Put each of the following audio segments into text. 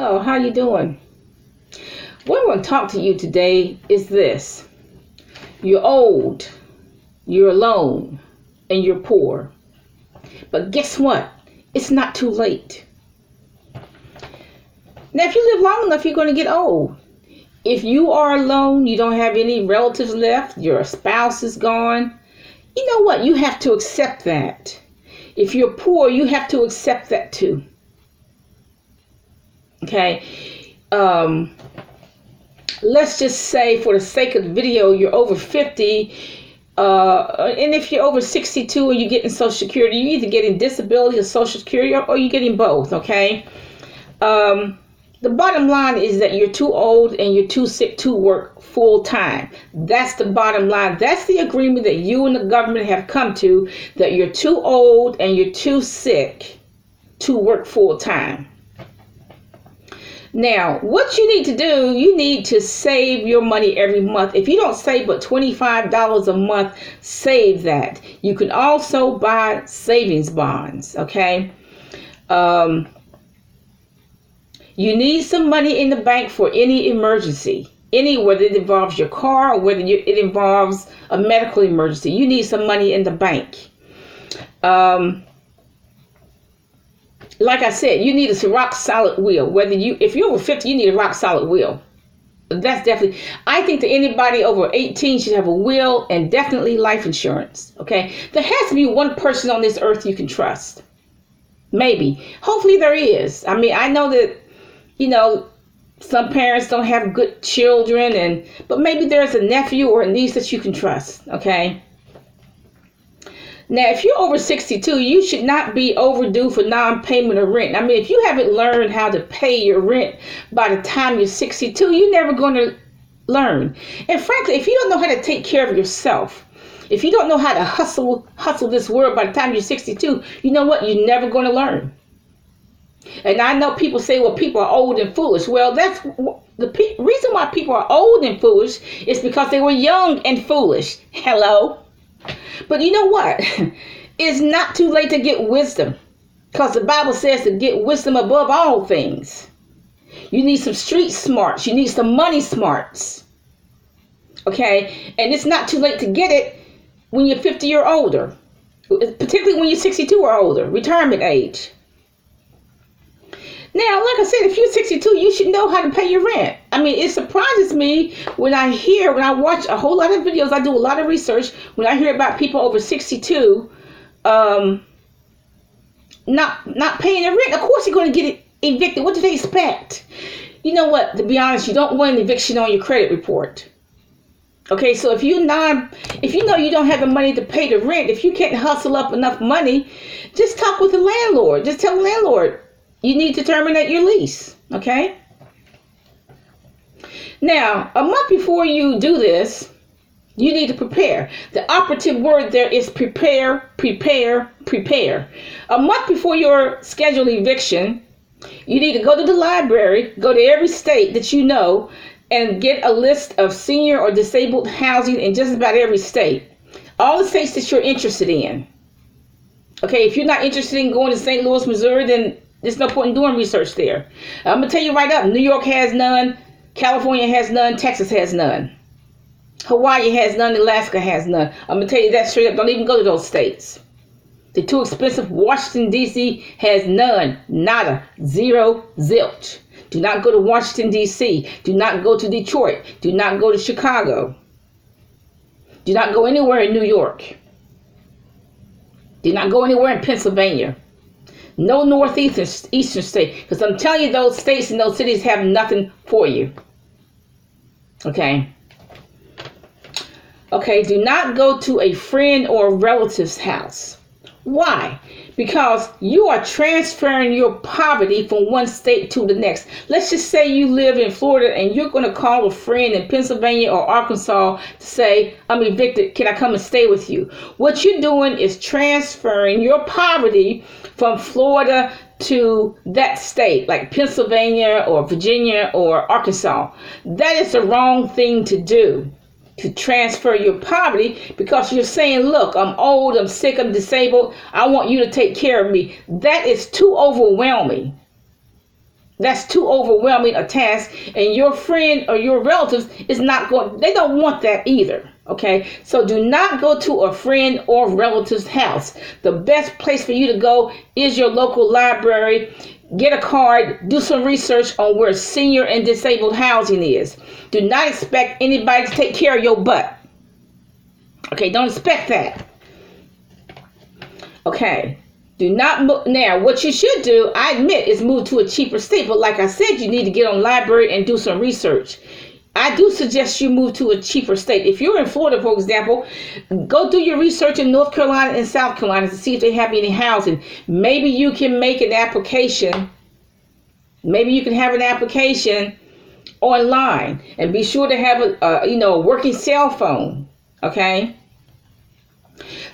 Hello, how you doing? What I want to talk to you today is this. You're old, you're alone, and you're poor. But guess what? It's not too late. Now, if you live long enough, you're going to get old. If you are alone, you don't have any relatives left, your spouse is gone, you know what? You have to accept that. If you're poor, you have to accept that too. Okay? Let's just say, for the sake of the video, you're over 50, and if you're over 62 and you're getting Social Security, you're either getting disability or Social Security, or you're getting both, okay? The bottom line is that you're too old and you're too sick to work full time. That's the bottom line. That's the agreement that you and the government have come to, that you're too old and you're too sick to work full time. Now, what you need to do, you need to save your money every month. If you don't save but $25 a month, save that. You can also buy savings bonds, okay? You need some money in the bank for any emergency, whether it involves your car or whether it involves a medical emergency. You need some money in the bank. Like I said, you need a rock solid will. If you're over 50, you need a rock solid will. That's definitely, I think that anybody over 18 should have a will and definitely life insurance. Okay. There has to be one person on this earth you can trust. Maybe. Hopefully there is. I mean, I know that, some parents don't have good children, but maybe there's a nephew or a niece that you can trust. Okay. Now, if you're over 62, you should not be overdue for non-payment of rent. I mean, if you haven't learned how to pay your rent by the time you're 62, you're never going to learn. And frankly, if you don't know how to take care of yourself, if you don't know how to hustle this world by the time you're 62, you know what? You're never going to learn. And I know people say, well, people are old and foolish. Well, that's the reason why people are old and foolish is because they were young and foolish. Hello? But you know what? It's not too late to get wisdom, because the Bible says to get wisdom above all things. You need some street smarts. You need some money smarts. Okay? And it's not too late to get it when you're 50 or older, particularly when you're 62 or older, retirement age. Now, like I said, if you're 62, you should know how to pay your rent. I mean, it surprises me when I watch a whole lot of videos, I do a lot of research, when I hear about people over 62 not paying their rent. Of course you're going to get evicted. What do they expect? You know what? To be honest, you don't want an eviction on your credit report. Okay, so if you know you don't have the money to pay the rent, if you can't hustle up enough money, just talk with the landlord. Just tell the landlord, you need to terminate your lease, okay? Now, a month before you do this, you need to prepare. The operative word there is prepare, prepare, prepare. A month before your scheduled eviction, you need to go to the library, go to every state that you know, and get a list of senior or disabled housing in just about every state. All the states that you're interested in. Okay, if you're not interested in going to St. Louis, Missouri, then there's no point in doing research there. I'm going to tell you right up, New York has none, California has none, Texas has none. Hawaii has none, Alaska has none. I'm going to tell you that straight up, don't even go to those states. They're too expensive. Washington, D.C. has none, nada, zero, zilch. Do not go to Washington, D.C. Do not go to Detroit. Do not go to Chicago. Do not go anywhere in New York. Do not go anywhere in Pennsylvania. No northeastern state, because I'm telling you, those states and those cities have nothing for you. Okay. Okay, do not go to a friend or a relative's house. Why? Because you are transferring your poverty from one state to the next. Let's just say you live in Florida and you're going to call a friend in Pennsylvania or Arkansas to say, I'm evicted, can I come and stay with you? What you're doing is transferring your poverty from Florida to that state, like Pennsylvania or Virginia or Arkansas. That is the wrong thing to do. To transfer your poverty, because you're saying, look, I'm old, I'm sick, I'm disabled, I want you to take care of me. That is too overwhelming. That's too overwhelming a task, and your friend or your relatives is not going, they don't want that either. Okay, so do not go to a friend or relative's house. The best place for you to go is your local library. Get a card, do some research on where senior and disabled housing is. Do not expect anybody to take care of your butt. Okay, don't expect that. Okay. Do not move. Now, what you should do, I admit, is move to a cheaper state. But like I said, you need to get on library and do some research. I do suggest you move to a cheaper state. If you're in Florida, for example, go do your research in North Carolina and South Carolina to see if they have any housing. Maybe you can make an application. Maybe you can have an application online, and be sure to have a working cell phone. Okay.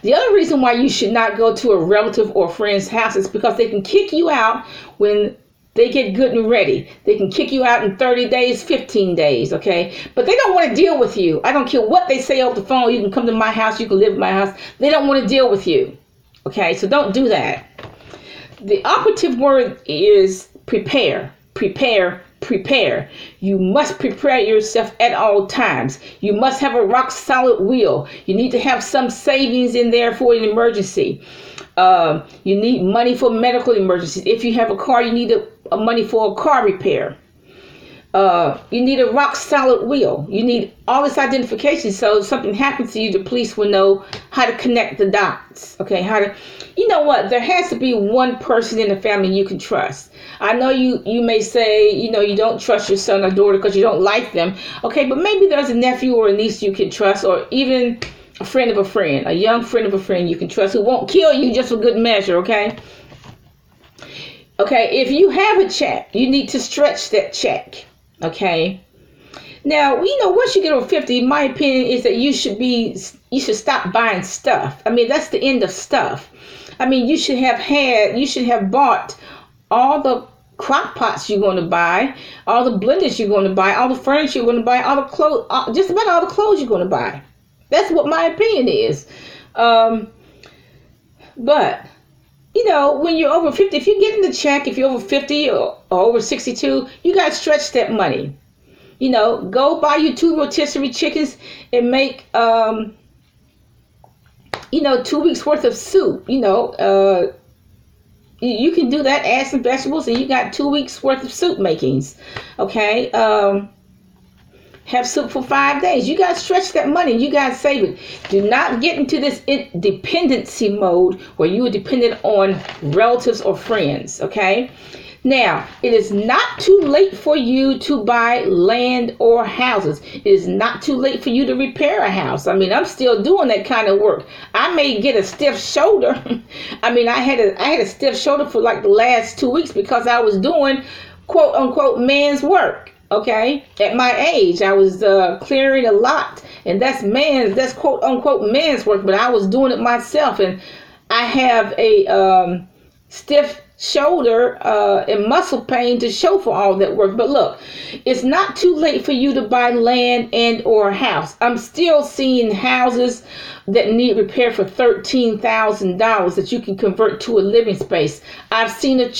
The other reason why you should not go to a relative or friend's house is because they can kick you out when they get good and ready. They can kick you out in 30 days, 15 days, okay? But they don't want to deal with you. I don't care what they say over the phone. You can come to my house. You can live in my house. They don't want to deal with you, okay? So don't do that. The operative word is prepare, prepare, prepare. You must prepare yourself at all times. You must have a rock solid will. You need to have some savings in there for an emergency. You need money for medical emergencies. If you have a car, you need money for a car repair. You need a rock solid will. You need all this identification, so if something happens to you, the police will know how to connect the dots. Okay, you know what? There has to be one person in the family you can trust. I know you may say, you don't trust your son or daughter because you don't like them. Okay, but maybe there's a nephew or a niece you can trust, or even a friend of a friend, a young friend of a friend you can trust who won't kill you just for good measure. Okay. Okay, if you have a check, you need to stretch that check. Okay. Now, once you get over 50, my opinion is that you should stop buying stuff. I mean, that's the end of stuff. I mean, you should have bought all the crock pots you're going to buy, all the blenders you're going to buy, all the furniture you're going to buy, all the clothes, just about all the clothes you're going to buy. That's what my opinion is. But when you're over 50, if you're getting the check, if you're over 50 or over 62, you got to stretch that money. Go buy you 2 rotisserie chickens and make, 2 weeks worth of soup. You can do that, add some vegetables, and you got 2 weeks worth of soup makings. Okay. Have soup for 5 days. You got to stretch that money. You got to save it. Do not get into this dependency mode where you are dependent on relatives or friends. Okay. Now, it is not too late for you to buy land or houses. It is not too late for you to repair a house. I mean, I'm still doing that kind of work. I may get a stiff shoulder. I mean, I had a stiff shoulder for like the last 2 weeks because I was doing quote unquote man's work. Okay, at my age, I was clearing a lot, and that's quote unquote man's work, but I was doing it myself, and I have a stiff shoulder and muscle pain to show for all that work. But look, it's not too late for you to buy land and or a house. I'm still seeing houses that need repair for $13,000 that you can convert to a living space. I've seen an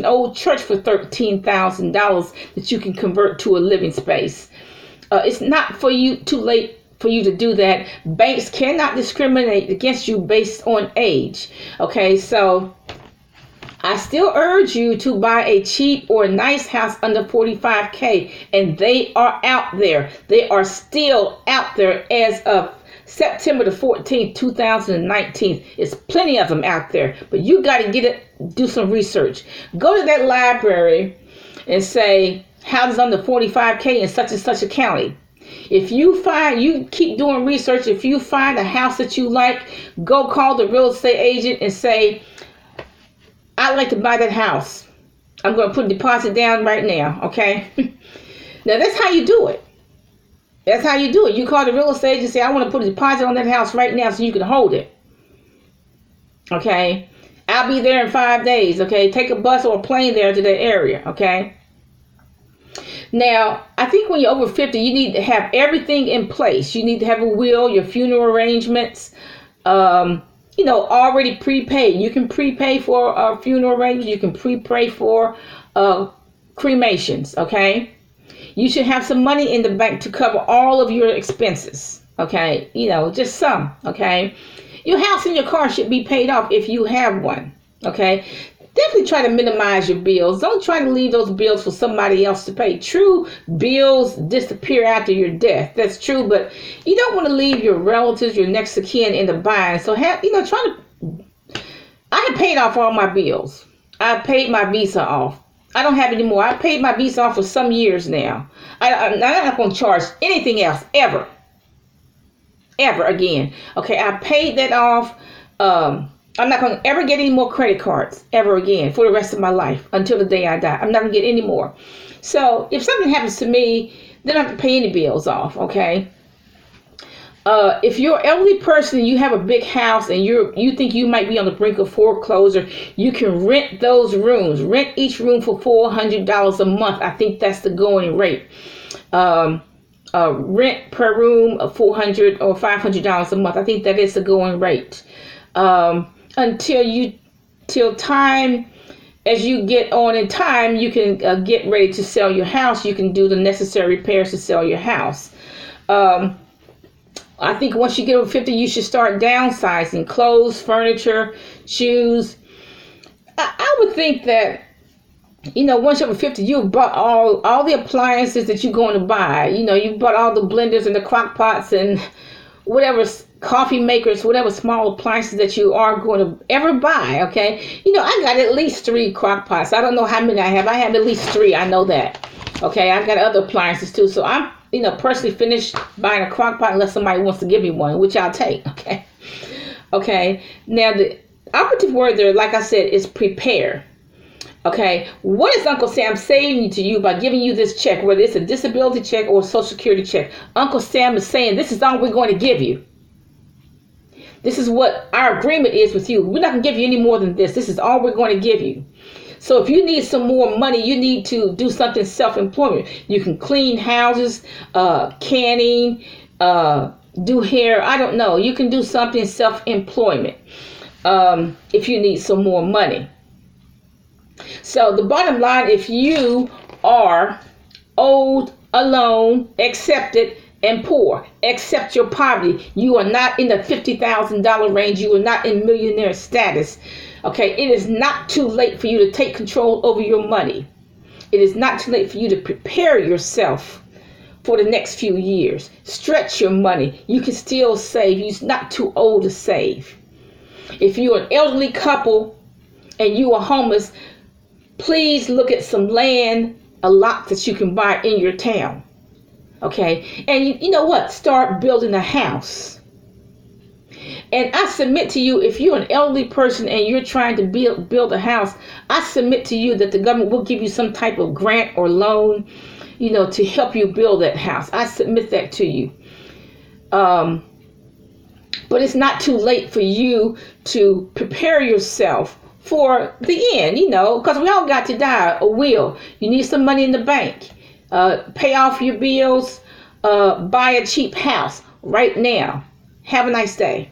old church for $13,000 that you can convert to a living space. It's not too late for you to do that. Banks cannot discriminate against you based on age. Okay, so I still urge you to buy a cheap or nice house under $45,000, and they are out there. They are still out there as of September the 14th, 2019. There's plenty of them out there, but you got to do some research. Go to that library and say, houses under $45,000 in such and such a county. If you keep doing research, if you find a house that you like, go call the real estate agent and say, I'd like to buy that house. I'm going to put a deposit down right now, okay? Now, that's how you do it. That's how you do it. You call the real estate agent and say, I want to put a deposit on that house right now so you can hold it. Okay? I'll be there in 5 days, okay? Take a bus or a plane there to that area, okay? Now, I think when you're over 50, you need to have everything in place. You need to have a will, your funeral arrangements, already prepaid. You can prepay for a funeral arrangement. You can prepay for cremations, okay? You should have some money in the bank to cover all of your expenses, okay? Just some, okay? Your house and your car should be paid off if you have one, okay? Definitely try to minimize your bills. Don't try to leave those bills for somebody else to pay. True, bills disappear after your death. That's true, but you don't want to leave your relatives, your next of kin in the bind. So I have paid off all my bills. I paid my Visa off. I don't have any more. I paid my Visa off for some years now. I'm not going to charge anything else ever again. Okay, I paid that off. I'm not going to ever get any more credit cards ever again for the rest of my life until the day I die. I'm not going to get any more. So if something happens to me, then I don't have to pay any bills off, okay? If you're an elderly person and you have a big house and you think you might be on the brink of foreclosure, you can rent those rooms. Rent each room for $400 a month. I think that's the going rate. Rent per room of $400 or $500 a month. I think that is the going rate. Till time, as you get on in time, you can get ready to sell your house. You can do the necessary repairs to sell your house. I think once you get over 50, you should start downsizing clothes, furniture, shoes. I would think that, once you're over 50, you've bought all the appliances that you're going to buy. You bought all the blenders and the crock pots and whatever coffee makers, whatever small appliances that you are going to ever buy, okay? I got at least 3 crock pots. I don't know how many I have. I have at least 3. I know that. Okay, I've got other appliances too. So I'm, personally finished buying a crock pot unless somebody wants to give me one, which I'll take, okay? Okay, now the operative word there, like I said, is prepare. Okay, what is Uncle Sam saying to you by giving you this check, whether it's a disability check or a Social Security check? Uncle Sam is saying, this is all we're going to give you. This is what our agreement is with you. We're not going to give you any more than this. This is all we're going to give you. So if you need some more money, you need to do something self-employment. You can clean houses, canning, do hair. I don't know. You can do something self-employment if you need some more money. So the bottom line, if you are old, alone, accepted, and poor, accept your poverty. You are not in the $50,000 range. You are not in millionaire status. Okay, it is not too late for you to take control over your money. It is not too late for you to prepare yourself for the next few years. Stretch your money. You can still save. You're not too old to save. If you're an elderly couple and you are homeless, please look at some land, a lot that you can buy in your town. Okay, and you know what? Start building a house. And I submit to you, if you're an elderly person and you're trying to build a house, I submit to you that the government will give you some type of grant or loan, to help you build that house. I submit that to you. But it's not too late for you to prepare yourself for the end, because we all got to die or will. You need some money in the bank. Pay off your bills, buy a cheap house right now. Have a nice day.